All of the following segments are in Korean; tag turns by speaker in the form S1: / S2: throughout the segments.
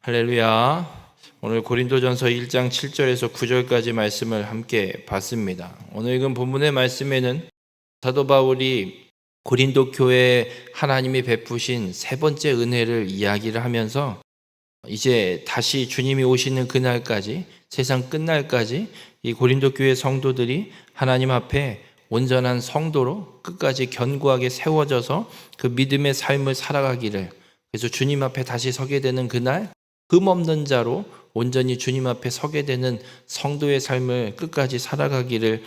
S1: 할렐루야. 오늘 고린도전서 1장 7절에서 9절까지 말씀을 함께 봤습니다. 오늘 읽은 본문의 말씀에는 사도 바울이 고린도 교회에 하나님이 베푸신 세 번째 은혜를 이야기를 하면서 이제 다시 주님이 오시는 그날까지, 세상 끝날까지 이 고린도 교회 성도들이 하나님 앞에 온전한 성도로 끝까지 견고하게 세워져서 그 믿음의 삶을 살아가기를, 그래서 주님 앞에 다시 서게 되는 그날 흠없는 자로 온전히 주님 앞에 서게 되는 성도의 삶을 끝까지 살아가기를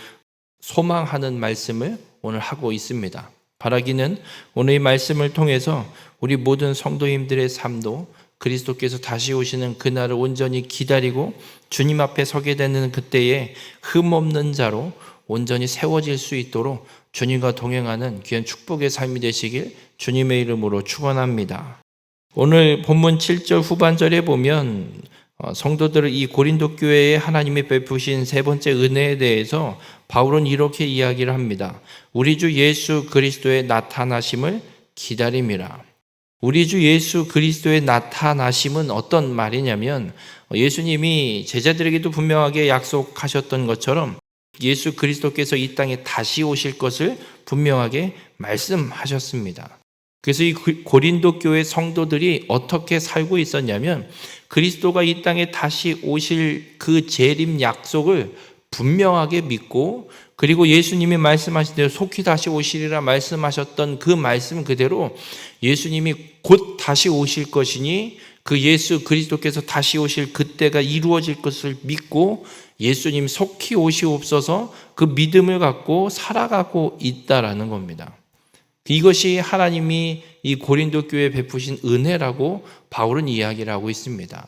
S1: 소망하는 말씀을 오늘 하고 있습니다. 바라기는 오늘 이 말씀을 통해서 우리 모든 성도님들의 삶도 그리스도께서 다시 오시는 그날을 온전히 기다리고 주님 앞에 서게 되는 그때에 흠없는 자로 온전히 세워질 수 있도록 주님과 동행하는 귀한 축복의 삶이 되시길 주님의 이름으로 축원합니다. 오늘 본문 7절 후반절에 보면 성도들을 이 고린도 교회에 하나님이 베푸신 세 번째 은혜에 대해서 바울은 이렇게 이야기를 합니다. 우리 주 예수 그리스도의 나타나심을 기다림이라. 우리 주 예수 그리스도의 나타나심은 어떤 말이냐면, 예수님이 제자들에게도 분명하게 약속하셨던 것처럼 예수 그리스도께서 이 땅에 다시 오실 것을 분명하게 말씀하셨습니다. 그래서 이 고린도 교회 성도들이 어떻게 살고 있었냐면, 그리스도가 이 땅에 다시 오실 그 재림 약속을 분명하게 믿고, 그리고 예수님이 말씀하신 대로 속히 다시 오시리라 말씀하셨던 그 말씀 그대로 예수님이 곧 다시 오실 것이니 그 예수 그리스도께서 다시 오실 그때가 이루어질 것을 믿고 예수님 속히 오시옵소서 그 믿음을 갖고 살아가고 있다라는 겁니다. 이것이 하나님이 이 고린도 교회에 베푸신 은혜라고 바울은 이야기를 하고 있습니다.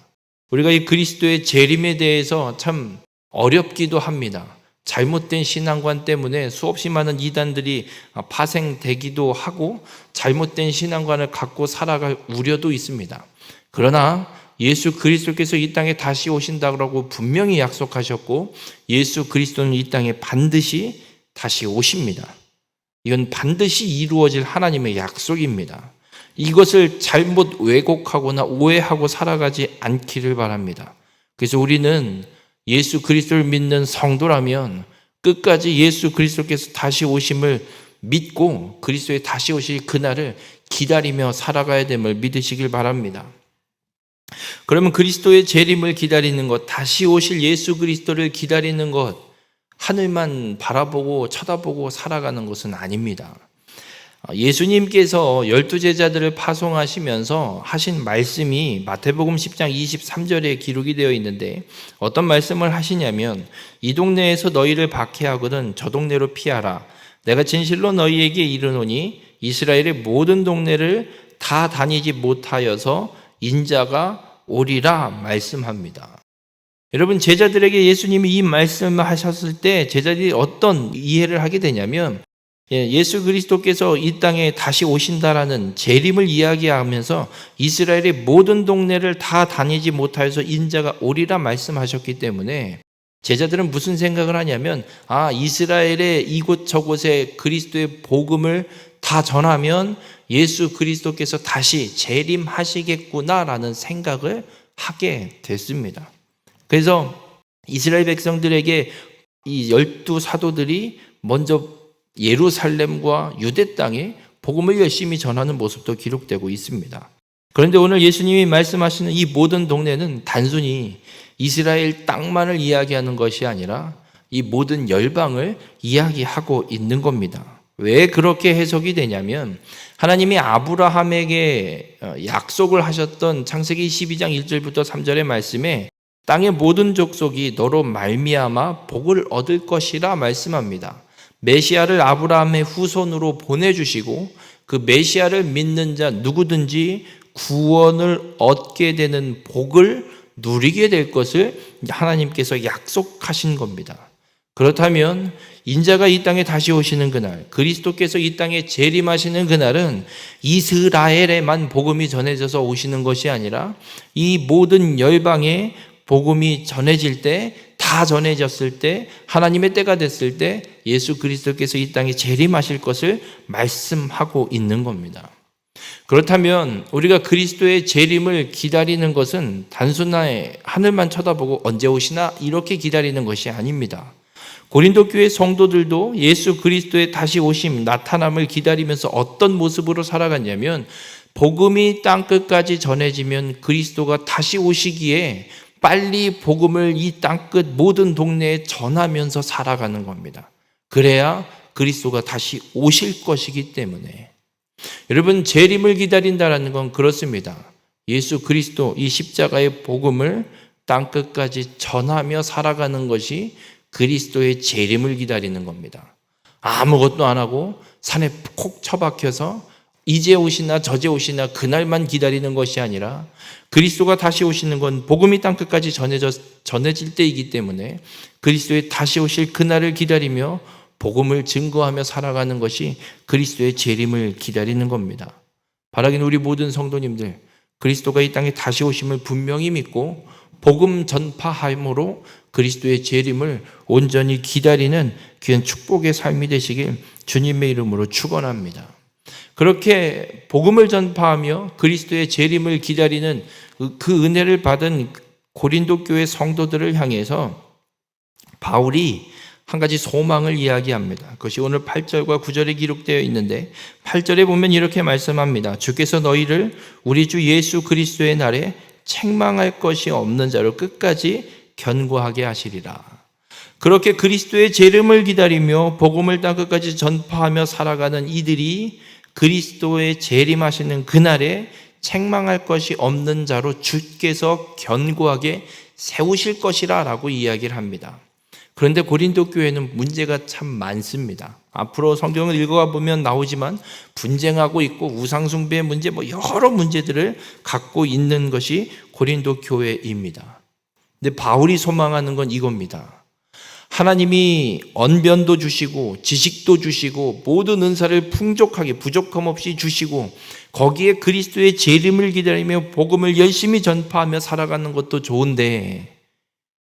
S1: 우리가 이 그리스도의 재림에 대해서 참 어렵기도 합니다. 잘못된 신앙관 때문에 수없이 많은 이단들이 파생되기도 하고 잘못된 신앙관을 갖고 살아갈 우려도 있습니다. 그러나 예수 그리스도께서 이 땅에 다시 오신다고 분명히 약속하셨고 예수 그리스도는 이 땅에 반드시 다시 오십니다. 이건 반드시 이루어질 하나님의 약속입니다. 이것을 잘못 왜곡하거나 오해하고 살아가지 않기를 바랍니다. 그래서 우리는 예수 그리스도를 믿는 성도라면 끝까지 예수 그리스도께서 다시 오심을 믿고 그리스도의 다시 오실 그날을 기다리며 살아가야 됨을 믿으시길 바랍니다. 그러면 그리스도의 재림을 기다리는 것, 다시 오실 예수 그리스도를 기다리는 것, 하늘만 바라보고 쳐다보고 살아가는 것은 아닙니다. 예수님께서 12제자들을 파송하시면서 하신 말씀이 마태복음 10장 23절에 기록이 되어 있는데 어떤 말씀을 하시냐면, 이 동네에서 너희를 박해하거든 저 동네로 피하라. 내가 진실로 너희에게 이르노니 이스라엘의 모든 동네를 다 다니지 못하여서 인자가 오리라 말씀합니다. 여러분, 제자들에게 예수님이 이 말씀을 하셨을 때 제자들이 어떤 이해를 하게 되냐면, 예수 그리스도께서 이 땅에 다시 오신다라는 재림을 이야기하면서 이스라엘의 모든 동네를 다 다니지 못하여서 인자가 오리라 말씀하셨기 때문에 제자들은 무슨 생각을 하냐면, 이스라엘의 이곳저곳에 그리스도의 복음을 다 전하면 예수 그리스도께서 다시 재림하시겠구나라는 생각을 하게 됐습니다. 그래서 이스라엘 백성들에게 이 12 사도들이 먼저 예루살렘과 유대 땅에 복음을 열심히 전하는 모습도 기록되고 있습니다. 그런데 오늘 예수님이 말씀하시는 이 모든 동네는 단순히 이스라엘 땅만을 이야기하는 것이 아니라 이 모든 열방을 이야기하고 있는 겁니다. 왜 그렇게 해석이 되냐면, 하나님이 아브라함에게 약속을 하셨던 창세기 12장 1절부터 3절의 말씀에 땅의 모든 족속이 너로 말미암아 복을 얻을 것이라 말씀합니다. 메시아를 아브라함의 후손으로 보내주시고 그 메시아를 믿는 자 누구든지 구원을 얻게 되는 복을 누리게 될 것을 하나님께서 약속하신 겁니다. 그렇다면 인자가 이 땅에 다시 오시는 그날, 그리스도께서 이 땅에 재림하시는 그날은 이스라엘에만 복음이 전해져서 오시는 것이 아니라 이 모든 열방에 복음이 전해질 때, 다 전해졌을 때, 하나님의 때가 됐을 때 예수 그리스도께서 이 땅에 재림하실 것을 말씀하고 있는 겁니다. 그렇다면 우리가 그리스도의 재림을 기다리는 것은 단순하게 하늘만 쳐다보고 언제 오시나 이렇게 기다리는 것이 아닙니다. 고린도 교회 성도들도 예수 그리스도의 다시 오심, 나타남을 기다리면서 어떤 모습으로 살아갔냐면 복음이 땅끝까지 전해지면 그리스도가 다시 오시기에 빨리 복음을 이 땅끝 모든 동네에 전하면서 살아가는 겁니다. 그래야 그리스도가 다시 오실 것이기 때문에. 여러분, 재림을 기다린다는 건 그렇습니다. 예수 그리스도 이 십자가의 복음을 땅끝까지 전하며 살아가는 것이 그리스도의 재림을 기다리는 겁니다. 아무것도 안 하고 산에 콕 처박혀서 이제 오시나 저제 오시나 그날만 기다리는 것이 아니라 그리스도가 다시 오시는 건 복음이 땅끝까지 전해질 때이기 때문에 그리스도의 다시 오실 그날을 기다리며 복음을 증거하며 살아가는 것이 그리스도의 재림을 기다리는 겁니다. 바라기는 우리 모든 성도님들, 그리스도가 이 땅에 다시 오심을 분명히 믿고 복음 전파함으로 그리스도의 재림을 온전히 기다리는 귀한 축복의 삶이 되시길 주님의 이름으로 축원합니다. 그렇게 복음을 전파하며 그리스도의 재림을 기다리는 그 은혜를 받은 고린도 교회 성도들을 향해서 바울이 한 가지 소망을 이야기합니다. 그것이 오늘 8절과 9절에 기록되어 있는데 8절에 보면 이렇게 말씀합니다. 주께서 너희를 우리 주 예수 그리스도의 날에 책망할 것이 없는 자로 끝까지 견고하게 하시리라. 그렇게 그리스도의 재림을 기다리며 복음을 땅끝까지 전파하며 살아가는 이들이 그리스도의 재림하시는 그날에 책망할 것이 없는 자로 주께서 견고하게 세우실 것이라 라고 이야기를 합니다. 그런데 고린도 교회는 문제가 참 많습니다. 앞으로 성경을 읽어가 보면 나오지만 분쟁하고 있고 우상숭배의 문제, 여러 문제들을 갖고 있는 것이 고린도 교회입니다. 근데 바울이 소망하는 건 이겁니다. 하나님이 언변도 주시고 지식도 주시고 모든 은사를 풍족하게 부족함 없이 주시고 거기에 그리스도의 재림을 기다리며 복음을 열심히 전파하며 살아가는 것도 좋은데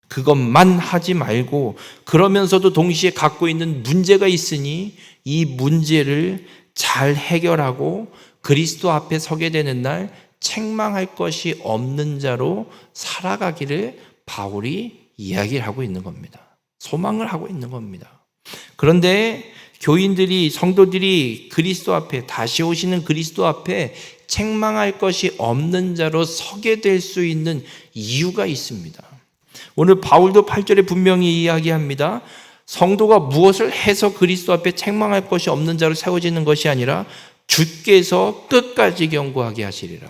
S1: 그것만 하지 말고 그러면서도 동시에 갖고 있는 문제가 있으니 이 문제를 잘 해결하고 그리스도 앞에 서게 되는 날 책망할 것이 없는 자로 살아가기를 바울이 이야기를 하고 있는 겁니다. 소망을 하고 있는 겁니다. 그런데 교인들이, 성도들이 그리스도 앞에, 다시 오시는 그리스도 앞에 책망할 것이 없는 자로 서게 될 수 있는 이유가 있습니다. 오늘 바울도 8절에 분명히 이야기합니다. 성도가 무엇을 해서 그리스도 앞에 책망할 것이 없는 자로 세워지는 것이 아니라 주께서 끝까지 견고하게 하시리라.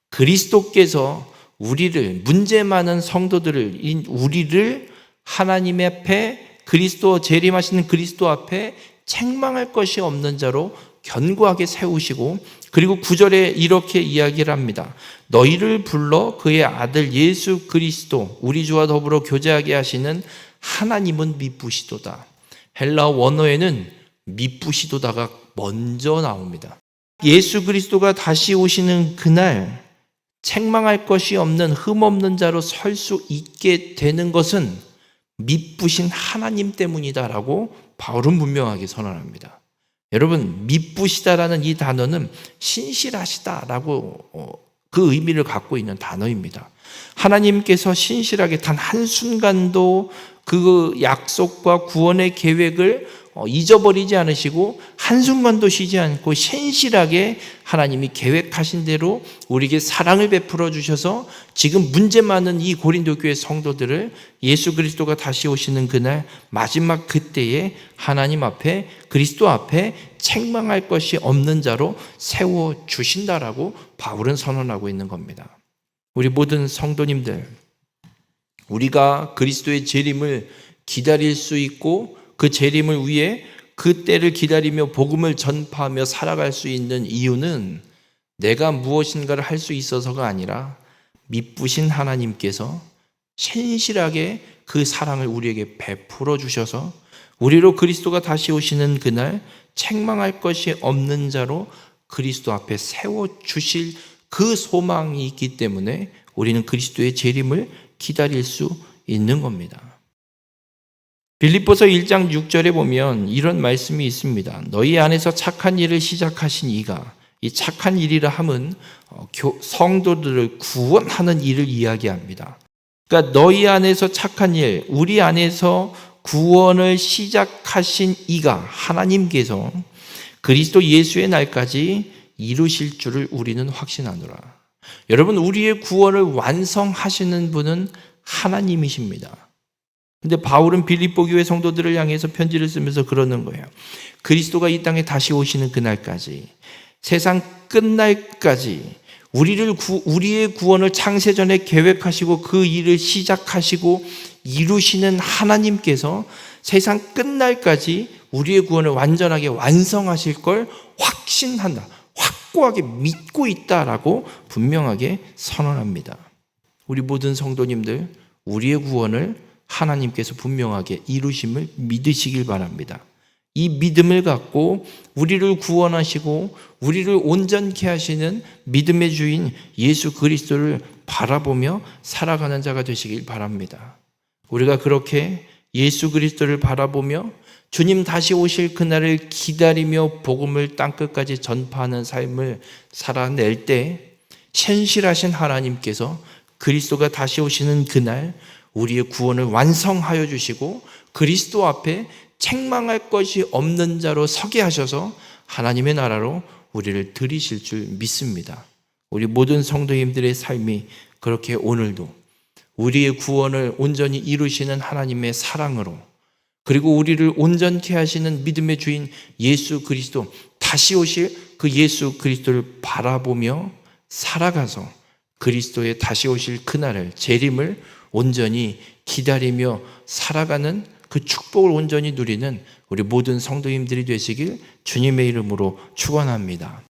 S1: 그리스도께서 우리를, 문제 많은 성도들을, 우리를 하나님 앞에, 그리스도 재림하시는 그리스도 앞에 책망할 것이 없는 자로 견고하게 세우시고, 그리고 9절에 이렇게 이야기를 합니다. 너희를 불러 그의 아들 예수 그리스도 우리 주와 더불어 교제하게 하시는 하나님은 미쁘시도다. 헬라어 원어에는 미쁘시도다가 먼저 나옵니다. 예수 그리스도가 다시 오시는 그날 책망할 것이 없는, 흠없는 자로 설 수 있게 되는 것은 미쁘신 하나님 때문이다라고 바울은 분명하게 선언합니다. 여러분, 미쁘시다라는 이 단어는 신실하시다라고 그 의미를 갖고 있는 단어입니다. 하나님께서 신실하게 단 한순간도 그 약속과 구원의 계획을 잊어버리지 않으시고 한순간도 쉬지 않고 신실하게 하나님이 계획하신 대로 우리에게 사랑을 베풀어 주셔서 지금 문제 많은 이 고린도 교회 성도들을 예수 그리스도가 다시 오시는 그날 마지막 그때에 하나님 앞에, 그리스도 앞에 책망할 것이 없는 자로 세워 주신다라고 바울은 선언하고 있는 겁니다. 우리 모든 성도님들, 우리가 그리스도의 재림을 기다릴 수 있고 그 재림을 위해 그 때를 기다리며 복음을 전파하며 살아갈 수 있는 이유는 내가 무엇인가를 할 수 있어서가 아니라 미쁘신 하나님께서 신실하게 그 사랑을 우리에게 베풀어 주셔서 우리로 그리스도가 다시 오시는 그날 책망할 것이 없는 자로 그리스도 앞에 세워주실 그 소망이 있기 때문에 우리는 그리스도의 재림을 기다릴 수 있는 겁니다. 빌립보서 1장 6절에 보면 이런 말씀이 있습니다. 너희 안에서 착한 일을 시작하신 이가 이 착한 일이라 함은 성도들을 구원하는 일을 이야기합니다. 그러니까 너희 안에서 착한 일, 우리 안에서 구원을 시작하신 이가 하나님께서 그리스도 예수의 날까지 이루실 줄을 우리는 확신하노라. 여러분, 우리의 구원을 완성하시는 분은 하나님이십니다. 근데 바울은 빌립보 교회 성도들을 향해서 편지를 쓰면서 그러는 거예요. 그리스도가 이 땅에 다시 오시는 그날까지, 세상 끝날까지 우리의 구원을 창세전에 계획하시고 그 일을 시작하시고 이루시는 하나님께서 세상 끝날까지 우리의 구원을 완전하게 완성하실 걸 확신한다, 확고하게 믿고 있다라고 분명하게 선언합니다. 우리 모든 성도님들, 우리의 구원을 하나님께서 분명하게 이루심을 믿으시길 바랍니다. 이 믿음을 갖고 우리를 구원하시고 우리를 온전케 하시는 믿음의 주인 예수 그리스도를 바라보며 살아가는 자가 되시길 바랍니다. 우리가 그렇게 예수 그리스도를 바라보며 주님 다시 오실 그날을 기다리며 복음을 땅끝까지 전파하는 삶을 살아낼 때 신실하신 하나님께서 그리스도가 다시 오시는 그날 우리의 구원을 완성하여 주시고 그리스도 앞에 책망할 것이 없는 자로 서게 하셔서 하나님의 나라로 우리를 들이실 줄 믿습니다. 우리 모든 성도님들의 삶이 그렇게 오늘도 우리의 구원을 온전히 이루시는 하나님의 사랑으로, 그리고 우리를 온전케 하시는 믿음의 주인 예수 그리스도, 다시 오실 그 예수 그리스도를 바라보며 살아가서 그리스도의 다시 오실 그날을, 재림을 온전히 기다리며 살아가는 그 축복을 온전히 누리는 우리 모든 성도님들이 되시길 주님의 이름으로 축원합니다.